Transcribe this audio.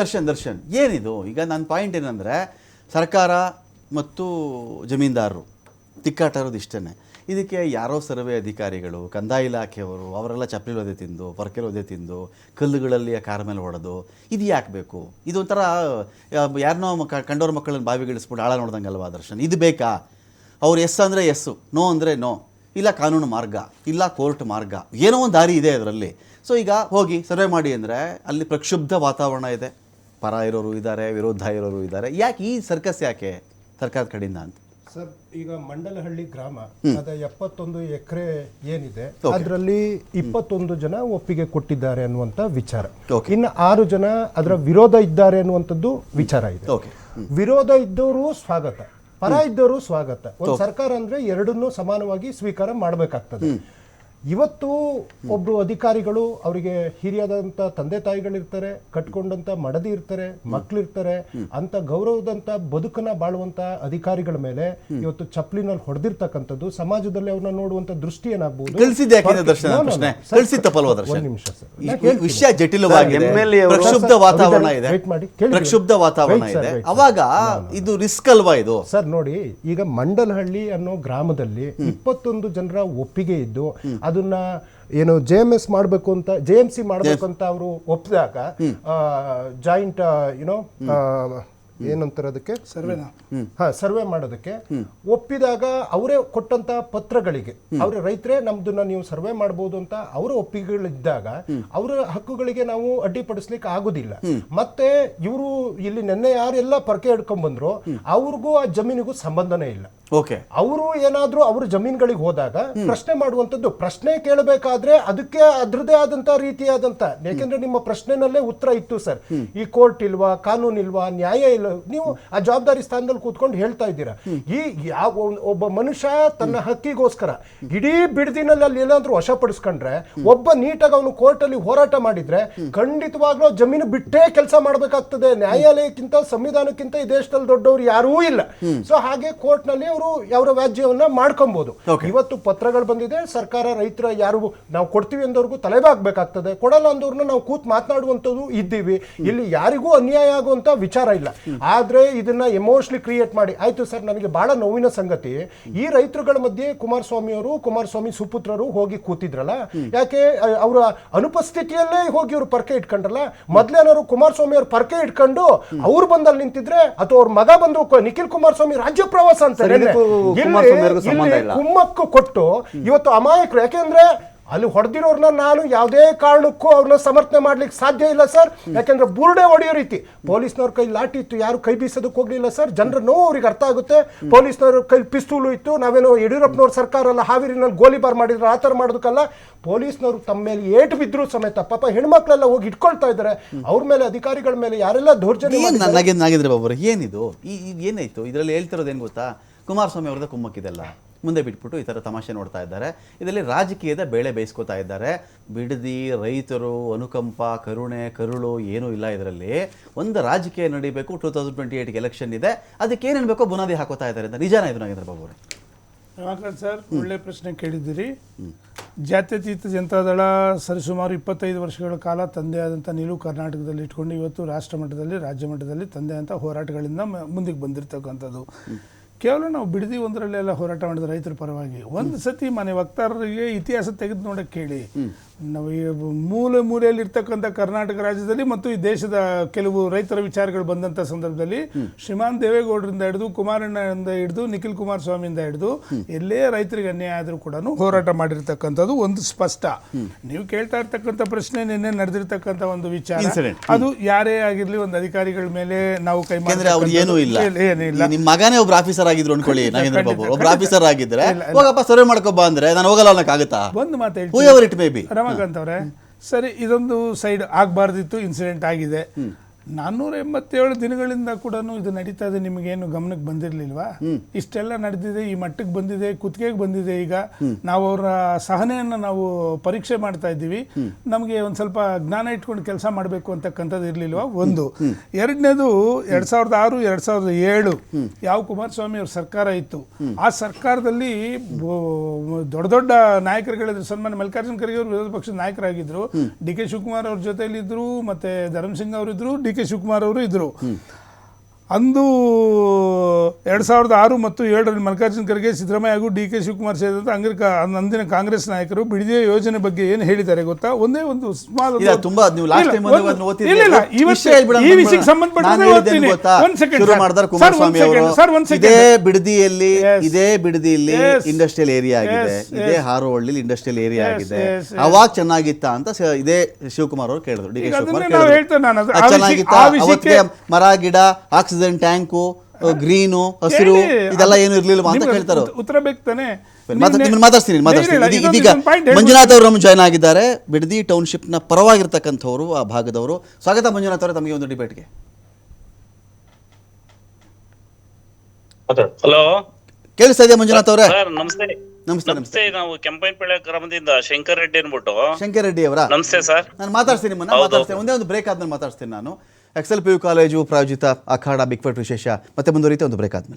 ದರ್ಶನ್ ಏನಿದು? ಈಗ ನನ್ನ ಪಾಯಿಂಟ್ ಏನಂದರೆ, ಸರ್ಕಾರ ಮತ್ತು ಜಮೀನ್ದಾರರು ತಿಕ್ಕಾಟ ಇರೋದು ಇಷ್ಟೇ. ಇದಕ್ಕೆ ಯಾರೋ ಸರ್ವೆ ಅಧಿಕಾರಿಗಳು, ಕಂದಾಯ ಇಲಾಖೆಯವರು ಅವರೆಲ್ಲ ಚಪ್ಪಲಿ ಒದೆ ತಿಂದು, ಪೊರಕೆಲ್ ಒದೆ ತಿಂದು, ಕಲ್ಲುಗಳಲ್ಲಿ ಕಾರ್ ಮೇಲೆ ಹೊಡೆದು ಇದು ಯಾಕೆ ಬೇಕು? ಇದೊಂಥರ ಯಾರನ್ನೋ ಕಂಡೋರ ಮಕ್ಕಳನ್ನು ಬಾವಿಗಿಳಿಸ್ಬಿಟ್ಟು ಆಳ ನೋಡ್ದಂಗಲ್ವಾ ದರ್ಶನ್? ಇದು ಬೇಕಾ? ಅವ್ರು ಎಸ್ ಅಂದರೆ ಎಸ್ಸು, ನೋ ಅಂದರೆ ನೋ, ಇಲ್ಲ ಕಾನೂನು ಮಾರ್ಗ, ಇಲ್ಲ ಕೋರ್ಟ್ ಮಾರ್ಗ, ಏನೋ ಒಂದು ದಾರಿ ಇದೆ ಅದರಲ್ಲಿ. ಸೊ ಈಗ ಹೋಗಿ ಸರ್ವೆ ಮಾಡಿ ಅಂದರೆ ಅಲ್ಲಿ ಪ್ರಕ್ಷುಬ್ಧ ವಾತಾವರಣ ಇದೆ, ಪರ ಇರೋರು ಇದ್ದಾರೆ, ವಿರೋಧ ಇರೋರು ಇದ್ದಾರೆ. ಯಾಕೆ ಈ ಸರ್ಕಸ್ ಯಾಕೆ ಸರ್ಕಾರದ ಕಡೆಯಿಂದ ಅಂತ ಸರ್? ಈಗ ಮಂಡಲಹಳ್ಳಿ ಗ್ರಾಮ ಅದ 71 ಎಕರೆ ಏನಿದೆ, ಅದರಲ್ಲಿ 21 ಜನ ಒಪ್ಪಿಗೆ ಕೊಟ್ಟಿದ್ದಾರೆ ಅನ್ನುವಂತ ವಿಚಾರ. ಇನ್ನು 6 ಜನ ಅದರ ವಿರೋಧ ಇದ್ದಾರೆ ಅನ್ನುವಂಥದ್ದು ವಿಚಾರ ಇದೆ. ವಿರೋಧ ಇದ್ದವರು ಸ್ವಾಗತ, ಪರ ಇದ್ದವರು ಸ್ವಾಗತ. ಒಂದು ಸರ್ಕಾರ ಅಂದ್ರೆ ಎರಡನ್ನೂ ಸಮಾನವಾಗಿ ಸ್ವೀಕಾರ ಮಾಡಬೇಕಾಗ್ತದೆ. ಇವತ್ತು ಒಬ್ರು ಅಧಿಕಾರಿಗಳು, ಅವರಿಗೆ ಹಿರಿಯಾದಂತ ತಂದೆ ತಾಯಿಗಳಿರ್ತಾರೆ, ಕಟ್ಕೊಂಡಂತ ಮಡದಿ ಇರ್ತಾರೆ, ಮಕ್ಳಿರ್ತಾರೆ, ಅಂತ ಗೌರವದಂತ ಬದುಕನ್ನ ಬಾಳುವಂತ ಅಧಿಕಾರಿಗಳ ಮೇಲೆ ಇವತ್ತು ಚಪ್ಲಿನಲ್ಲಿ ಹೊಡೆದಿರ್ತಕ್ಕಂಥದ್ದು ಸಮಾಜದಲ್ಲಿ ಅವ್ರನ್ನ ನೋಡುವಂತ ದೃಷ್ಟಿ ಏನಾಗಬಹುದು? ವಿಷಯ ಜಟಿಲವಾಗಿದೆ, ಪ್ರಕ್ಷುಬ್ಧ ವಾತಾವರಣ ಇದೆ, ಪ್ರಕ್ಷುಬ್ಧ ವಾತಾವರಣ ಇದೆ. ಅವಾಗ ಇದು ರಿಸ್ಕ್ ಅಲ್ವಾ ಇದು? ಸರ್ ನೋಡಿ, ಈಗ ಮಂಡಲಹಳ್ಳಿ ಅನ್ನೋ ಗ್ರಾಮದಲ್ಲಿ 21 ಜನರ ಒಪ್ಪಿಗೆ ಇದ್ದು ಅದನ್ನ ಏನು JMS ಮಾಡಬೇಕು ಅಂತ, JMC ಮಾಡಬೇಕು ಅಂತ ಅವರು ಒಪ್ಪಿದಾಗ, ಜಾಯಿಂಟ್ ಏನಂತಾರೆ ಅದಕ್ಕೆ, ಸರ್ವೆ ಮಾಡೋದಕ್ಕೆ ಒಪ್ಪಿದಾಗ ಅವರೇ ಕೊಟ್ಟಂತ ಪತ್ರಗಳಿಗೆ ಅವರ ರೈತರೇ ನಮ್ದನ್ನ ನೀವು ಸರ್ವೆ ಮಾಡಬಹುದು ಅಂತ ಅವರ ಒಪ್ಪಿಗೆಗಳಿದ್ದಾಗ ಅವರ ಹಕ್ಕುಗಳಿಗೆ ನಾವು ಅಡ್ಡಿಪಡಿಸ್ಲಿಕ್ಕೆ ಆಗುದಿಲ್ಲ. ಮತ್ತೆ ಇವರು ಇಲ್ಲಿ ನಿನ್ನೆ ಯಾರೆಲ್ಲ ಪರಕೆ ಹಿಡ್ಕೊಂಡ್ ಬಂದ್ರು ಅವ್ರಿಗೂ ಆ ಜಮೀನಿಗೂ ಸಂಬಂಧನೇ ಇಲ್ಲ. ಅವರು ಏನಾದ್ರೂ ಅವ್ರ ಜಮೀನುಗಳಿಗೆ ಹೋದಾಗ ಪ್ರಶ್ನೆ ಮಾಡುವಂತದ್ದು, ಪ್ರಶ್ನೆ ಕೇಳಬೇಕಾದ್ರೆ ಅದಕ್ಕೆ ಅದ್ರದೇ ಆದಂತ ರೀತಿಯಾದಂತ, ಯಾಕೆಂದ್ರೆ ನಿಮ್ಮ ಪ್ರಶ್ನೆನಲ್ಲೇ ಉತ್ತರ ಇತ್ತು ಸರ್. ಈ ಕೋರ್ಟ್ ಇಲ್ವಾ, ಕಾನೂನು ಇಲ್ವಾ, ನ್ಯಾಯ ಇಲ್ಲ, ನೀವು ಆ ಜವಾಬ್ದಾರಿ ಸ್ಥಾನದಲ್ಲಿ ಕೂತ್ಕೊಂಡು ಹೇಳ್ತಾ ಇದ್ದೀರಾ. ಈ ಒಬ್ಬ ಮನುಷ್ಯ ತನ್ನ ಹಕ್ಕಿಗೋಸ್ಕರ ಇಡೀ ಬಿಡದಿನಲ್ಲಿ ಅಲ್ಲಿ ಏನಾದ್ರೂ ವಶಪಡಿಸ್ಕೊಂಡ್ರೆ, ಒಬ್ಬ ನೀಟಾಗಿ ಅವನು ಕೋರ್ಟ್ ಅಲ್ಲಿ ಹೋರಾಟ ಮಾಡಿದ್ರೆ ಖಂಡಿತವಾಗ್ಲೂ ಜಮೀನು ಬಿಟ್ಟೇ ಕೆಲಸ ಮಾಡಬೇಕಾಗ್ತದೆ. ನ್ಯಾಯಾಲಯಕ್ಕಿಂತ, ಸಂವಿಧಾನಕ್ಕಿಂತ ಈ ದೇಶದಲ್ಲಿ ದೊಡ್ಡವರು ಯಾರೂ ಇಲ್ಲ. ಸೊ ಹಾಗೆ ಕೋರ್ಟ್ ನಲ್ಲಿ ಅವರು ಅವರ ವ್ಯಾಜ್ಯವನ್ನ ಮಾಡ್ಕೊಬಹುದು. ಇವತ್ತು ಪತ್ರಗಳು ಬಂದಿದೆ, ಸರ್ಕಾರ ರೈತರ ಯಾರು ನಾವು ಕೊಡ್ತೀವಿ ಅಂದವ್ರಿಗೂ ತಲೆಬಾಗ್ಬೇಕಾಗ್ತದೆ, ಕೊಡಲ್ಲ ಅಂದವ್ರನ್ನ ನಾವು ಕೂತ್ ಮಾತನಾಡುವಂಥದ್ದು ಇದ್ದೀವಿ. ಇಲ್ಲಿ ಯಾರಿಗೂ ಅನ್ಯಾಯ ಆಗುವಂತ ವಿಚಾರ ಇಲ್ಲ. ಆದ್ರೆ ಇದನ್ನ ಎಮೋಷನಲಿ ಕ್ರಿಯೇಟ್ ಮಾಡಿ, ಆಯ್ತು ಸರ್, ನನಗೆ ಬಹಳ ನೋವಿನ ಸಂಗತಿ, ಈ ರೈತರುಗಳ ಮಧ್ಯೆ ಕುಮಾರಸ್ವಾಮಿ ಸುಪುತ್ರರು ಹೋಗಿ ಕೂತಿದ್ರಲ್ಲ, ಯಾಕೆ ಅವರ ಅನುಪಸ್ಥಿತಿಯಲ್ಲೇ ಹೋಗಿ ಇವ್ರು ಪರ್ಕೆ ಇಟ್ಕೊಂಡ್ರಲ್ಲ? ಮೊದ್ಲೇನಾದ್ರು ಕುಮಾರಸ್ವಾಮಿ ಅವ್ರ ಪರ್ಕೆ ಇಟ್ಕೊಂಡು ಅವ್ರು ಬಂದಲ್ಲಿ ನಿಂತಿದ್ರೆ, ಅಥವಾ ಅವ್ರ ಮಗ ಬಂದು ನಿಖಿಲ್ ಕುಮಾರಸ್ವಾಮಿ ರಾಜ್ಯ ಪ್ರವಾಸ ಅಂತ ಕುಮ್ಮಕ್ಕು ಕೊಟ್ಟು ಇವತ್ತು ಅಮಾಯಕರು, ಯಾಕೆಂದ್ರೆ ಅಲ್ಲಿ ಹೊಡೆದಿರೋರ್ನ ನಾನು ಯಾವುದೇ ಕಾರಣಕ್ಕೂ ಅವ್ರನ್ನ ಸಮರ್ಥನೆ ಮಾಡ್ಲಿಕ್ಕೆ ಸಾಧ್ಯ ಇಲ್ಲ ಸರ್. ಯಾಕೆಂದ್ರೆ ಬುರುಡೆ ಹೊಡೆಯೋ ರೀತಿ ಪೊಲೀಸ್ನವ್ರ ಕೈ ಲಾಠಿ ಇತ್ತು, ಯಾರು ಕೈ ಬೀಸೋದಕ್ಕೆ ಹೋಗ್ಲಿಲ್ಲ ಸರ್. ಜನರ ನೋವು ಅವ್ರಿಗೆ ಅರ್ಥ ಆಗುತ್ತೆ. ಪೊಲೀಸ್ನವ್ರ ಕೈ ಪಿಸ್ತೂಲು ಇತ್ತು, ನಾವೇನೋ ಯಡಿಯೂರಪ್ಪನವ್ರ ಸರ್ಕಾರ ಅಲ್ಲ ಹಾವೇರಿನಲ್ಲಿ ಗೋಲಿಬಾರ್ ಮಾಡಿದ್ರೆ ಆ ಥರ ಮಾಡೋದಕ್ಕಲ್ಲ. ಪೊಲೀಸ್ನವ್ರು ತಮ್ಮ ಮೇಲೆ ಏಟು ಬಿದ್ರು ಸಮೇತ ಪಾಪ ಹೆಣ್ಮಕ್ಳೆಲ್ಲ ಹೋಗಿ ಇಟ್ಕೊಳ್ತಾ ಇದ್ದಾರೆ. ಅವ್ರ ಮೇಲೆ, ಅಧಿಕಾರಿಗಳ ಮೇಲೆ ಯಾರೆಲ್ಲ ದೌರ್ಜನ್ಯ ಬಾಬು, ಏನಿದು? ಏನಾಯ್ತು ಇದರಲ್ಲಿ? ಹೇಳ್ತಿರೋದು ಏನು ಗೊತ್ತಾ? ಕುಮಾರಸ್ವಾಮಿ ಅವ್ರದ್ದು ಕುಮ್ಮಕ್ಕಿದೆಲ್ಲ ಮುಂದೆ ಬಿಟ್ಬಿಟ್ಟು ಈ ಥರ ತಮಾಷೆ ನೋಡ್ತಾ ಇದ್ದಾರೆ. ಇದರಲ್ಲಿ ರಾಜಕೀಯದ ಬೇಳೆ ಬೇಯಿಸ್ಕೋತಾ ಇದ್ದಾರೆ. ಬಿಡದಿ ರೈತರು, ಅನುಕಂಪ, ಕರುಣೆ, ಕರುಳು ಏನೂ ಇಲ್ಲ ಇದರಲ್ಲಿ. ಒಂದು ರಾಜಕೀಯ ನಡೀಬೇಕು, 2028 ಎಲೆಕ್ಷನ್ ಇದೆ, ಅದಕ್ಕೆ ಏನೇನು ಬೇಕೋ ಬುನಾದಿ ಹಾಕೋತಾ ಇದ್ದಾರೆ ಅಂತ. ನಿಜಾನ ಇದು ನಾಗೇಂದ್ರ ಬಾಬು ಅವರೇ? ಸರ್, ಒಳ್ಳೆ ಪ್ರಶ್ನೆ ಕೇಳಿದ್ದೀರಿ. ಜಾತ್ಯತೀತ ಜನತಾದಳ ಸರಿಸುಮಾರು 25 ವರ್ಷಗಳ ಕಾಲ ತಂದೆ ಆದಂಥ ನಿಲುವು ಕರ್ನಾಟಕದಲ್ಲಿ ಇಟ್ಕೊಂಡು ಇವತ್ತು ರಾಷ್ಟ್ರ ಮಟ್ಟದಲ್ಲಿ, ರಾಜ್ಯ ಮಟ್ಟದಲ್ಲಿ ತಂದೆ ಅಂತ ಹೋರಾಟಗಳಿಂದ ಮುಂದಕ್ಕೆ ಬಂದಿರತಕ್ಕಂಥದ್ದು. ಕೇವಲ ನಾವು ಬಿಡದಿ ಒಂದರಲ್ಲೆಲ್ಲ ಹೋರಾಟ ಮಾಡಿದ ರೈತರ ಪರವಾಗಿ. ಒಂದು ಸತಿ ಮನೆ ವಕ್ತಾರರಿಗೆ ಇತಿಹಾಸ ತೆಗೆದು ನೋಡಕ್ಕೆ ಕೇಳಿ. ನಾವು ಈ ಮೂಲೆಯಲ್ಲಿ ಇರ್ತಕ್ಕಂಥ ಕರ್ನಾಟಕ ರಾಜ್ಯದಲ್ಲಿ ಮತ್ತು ಈ ದೇಶದ ಕೆಲವು ರೈತರ ವಿಚಾರಗಳು ಬಂದಂಥ ಸಂದರ್ಭದಲ್ಲಿ ಶ್ರೀಮಾನ್ ದೇವೇಗೌಡರಿಂದ ಹಿಡಿದು, ಕುಮಾರಣ್ಣದಿಂದ ಹಿಡಿದು, ನಿಖಿಲ್ ಕುಮಾರಸ್ವಾಮಿಯಿಂದ ಹಿಡಿದು ಎಲ್ಲೇ ರೈತರಿಗೆ ಅನ್ಯಾಯ ಆದರೂ ಕೂಡ ಹೋರಾಟ ಮಾಡಿರ್ತಕ್ಕಂಥದ್ದು ಒಂದು ಸ್ಪಷ್ಟ. ನೀವು ಕೇಳ್ತಾ ಇರ್ತಕ್ಕಂಥ ಪ್ರಶ್ನೆ, ನಿನ್ನೆ ನಡೆದಿರ್ತಕ್ಕಂಥ ಒಂದು ವಿಚಾರ, ಅದು ಯಾರೇ ಆಗಿರ್ಲಿ ಒಂದು ಅಧಿಕಾರಿಗಳ ಮೇಲೆ ನಾವು ಕೈ ಏನಿಲ್ಲ. ನಿಮ್ಮ ಮಗನೇ ಒಬ್ರು ಆಫೀಸರ್ ಆಗಿದ್ರು ಅನ್ಕೊಳ್ಳಿ ನಾಗೇಂದ್ರ ಬಾಬು, ಒಬ್ರು ಆಫೀಸರ್ ಆಗಿದ್ರೆ ಹೋಗಪ್ಪ ಸರ್ವೆ ಮಾಡ್ಕೊಬ್ಬ ಅಂದ್ರೆ ನಾನು ಹೋಗಲ್ಲ ಅನ್ನಕ್ಕಾಗತ್ತಾ? ಒಂದು ಮಾತು ಹೇಳ್ತೀನಿ ಅಂತವ್ರೆ, ಸರಿ, ಇದೊಂದು ಸೈಡ್ ಆಗಬಾರ್ದಿತ್ತು, ಇನ್ಸಿಡೆಂಟ್ ಆಗಿದೆ. 487 ದಿನಗಳಿಂದ ಕೂಡ ಇದು ನಡೀತಾ ಇದೆ. ನಿಮಗೇನು ಗಮನಕ್ಕೆ ಬಂದಿರಲಿಲ್ವಾ? ಇಷ್ಟೆಲ್ಲ ನಡೆದಿದೆ, ಈ ಮಟ್ಟಕ್ಕೆ ಬಂದಿದೆ, ಕುತ್ತಿಗೆಗೆ ಬಂದಿದೆ. ಈಗ ನಾವು ಅವರ ಸಹನೆಯನ್ನು ನಾವು ಪರೀಕ್ಷೆ ಮಾಡ್ತಾ ಇದ್ದೀವಿ. ನಮಗೆ ಒಂದು ಸ್ವಲ್ಪ ಜ್ಞಾನ ಇಟ್ಕೊಂಡು ಕೆಲಸ ಮಾಡಬೇಕು ಅಂತಕ್ಕಂಥದ್ದು ಇರಲಿಲ್ವಾ? ಒಂದು. ಎರಡನೇದು, 2006, 2007 ಯಾವ ಕುಮಾರಸ್ವಾಮಿ ಅವ್ರ ಸರ್ಕಾರ ಇತ್ತು, ಆ ಸರ್ಕಾರದಲ್ಲಿ ದೊಡ್ಡ ದೊಡ್ಡ ನಾಯಕರುಗಳಿದ್ರು. ಸನ್ಮಾನ್ಯ ಮಲ್ಲಿಕಾರ್ಜುನ ಖರ್ಗೆ ಅವರು ವಿರೋಧ ಪಕ್ಷದ ನಾಯಕರಾಗಿದ್ರು, ಡಿ ಕೆ ಶಿವಕುಮಾರ್ ಅವ್ರ ಜೊತೆಲಿದ್ರು, ಮತ್ತೆ ಧರ್ಮಸಿಂಗ್ ಅವರಿದ್ರು, ಡಿ ಕೆ ಶಿವಕುಮಾರ್ ಅವರು ಇದ್ದರು. ಅಂದು 2006 ಮತ್ತು 2007ರಲ್ಲಿ ಮಲ್ಲಿಕಾರ್ಜುನ ಖರ್ಗೆ, ಸಿದ್ದರಾಮಯ್ಯ ಹಾಗೂ ಡಿ ಕೆ ಶಿವಕುಮಾರ್ ಸೇರಿದಂತೆ ಅಂದಿನ ಕಾಂಗ್ರೆಸ್ ನಾಯಕರು ಬಿಡದಿಯ ಯೋಜನೆ ಬಗ್ಗೆ ಏನು ಹೇಳಿದ್ದಾರೆ ಗೊತ್ತಾ? ಒಂದೇ ಒಂದು ಸ್ಮಾಲ್ ಇಲ್ಲ, ತುಂಬಾ ನೀವು ಲಾಸ್ಟ್ ಟೈಮ್ ಓದ್ತಿದ್ದೀರಿ. ಇಲ್ಲ, ವಿಷಯ ಹೇಳ್ಬಿಡೋಣ, ಈ ವಿಷಯಕ್ಕೆ ಸಂಬಂಧಪಟ್ಟಂತೆ ನಾನು ಹೇಳಿದ್ದೇನು ಓದ್ತೀನಿ. ಗೊತ್ತಾ? ಒಂದ್ ಸೆಕೆಂಡ್ ಶುರು ಸರ್. ಮಾಡಿದಾರೆ ಸರ್, ಕುಮಾರಸ್ವಾಮಿ ಒಂದ್ ಅವರು. ಸೆಕೆಂಡ್. ಸರ್, ಒಂದ್ ಇದೇ ಸೆಕೆಂಡ್. ಬಿಡದಿಯಲ್ಲಿ Yes. ಇದೇ ಬಿಡದಿಯಲ್ಲಿ Yes. ಇಂಡಸ್ಟ್ರಿಯಲ್ ಏರಿಯಾ ಆಗಿದೆ, Yes. ಇದೇ Yes. Harohalli industrial area Yes. ಆಗಿದೆ. Yes. ಅವಾಗ ಚೆನ್ನಾಗಿತ್ತ ಅಂತ ಇದೇ ಶಿವಕುಮಾರ್ ಅವರು ಕೇಳಿದ್ರು, ಡಿ ಕೆ ಈಗ ಶಿವಕುಮಾರ್ ಅದನ್ನೇ ನಾವು ಕೇಳಿದ್ರು. ಹೇಳ್ತೇವೆ ನಾನು. ಅದು- ಅದು ಆ ಚೆನ್ನಾಗಿತ್ತ? ವಿಷಯ- ಆ ವಿಷಯಕ್ಕೆ- ಅವತ್ತಿಗೆ ಮರ ಗಿಡ, ಆಕ್ಸಿಜನ್ ಟ್ಯಾಂಕು, ಗ್ರೀನು, ಹಸಿರು ಹೇಳಿ, ಇದೆಲ್ಲ ಏನು ಇರ್ಲಿಲ್ಲ ಅಂತ ನಿಮ್ಗೆ ಕೇಳ್ತಾರೆ. ಉತ್ತರ ಬೇಕು ತಾನೆ? ನಿಮ್ಮನ್ನ ಮಾತಾಡ್ತೀನಿ. ಇದೀಗ ಪಾಯಿಂಟ್ ಮಂಜುನಾಥ್ ಅವರು ನಮ್ಮ ಜಾಯ್ನ್ ಆಗಿದ್ದಾರೆ, ಬಿಡದಿ ಟೌನ್ಶಿಪ್ ನ ಪರವಾಗಿರ್ತಕ್ಕಂಥವ್ರು, ಆ ಭಾಗದವರು. ಸ್ವಾಗತ ಮಂಜುನಾಥ್ ಅವರೇ ತಮಗೆ ಒಂದು ಡಿಬೇಟ್ಗೆ. ಹಲೋ, ಕೇಳಿಸ್ತಾ ಇದೆಯಾ ಮಂಜುನಾಥ್ ಅವರೇ? ಸರ್ ನಮಸ್ತೆ. ನಮಸ್ತೆ. ನಮಸ್ತೆ. ನಾವು ಕೆಂಪೈನಪಳ್ಳಿ ಗ್ರಾಮದಿಂದ ಶಂಕರ್ ರೆಡ್ಡಿ ಅನ್ಬಿಟ್ಟು. ಶಂಕರ್ ರೆಡ್ಡಿ ಅವರ ನಮಸ್ತೆ ಸರ್. ನಾನು ಮಾತಾಡ್ತೀನಿ, ನಿಮ್ಮನ್ನ ಮಾತಾಡ್ತೀನಿ. ಒಂದೇ ಒಂದು ಬ್ರೇಕ್ ಆದ್ಮೇಲೆ ಮಾತಾಡ್ತೀನಿ ನಾನು. XL PU ಕಾಲೇಜು ಪ್ರಾಯೋಜಿತ ಅಖಾಡ ಬಿಗ್ ಫೈಟ್ ವಿಶೇಷ ಮತ್ತೆ ಮುಂದುವರಿಯುತ್ತೆ ಒಂದು ಬ್ರೇಕ್ ಆದ್ಮೇಲೆ.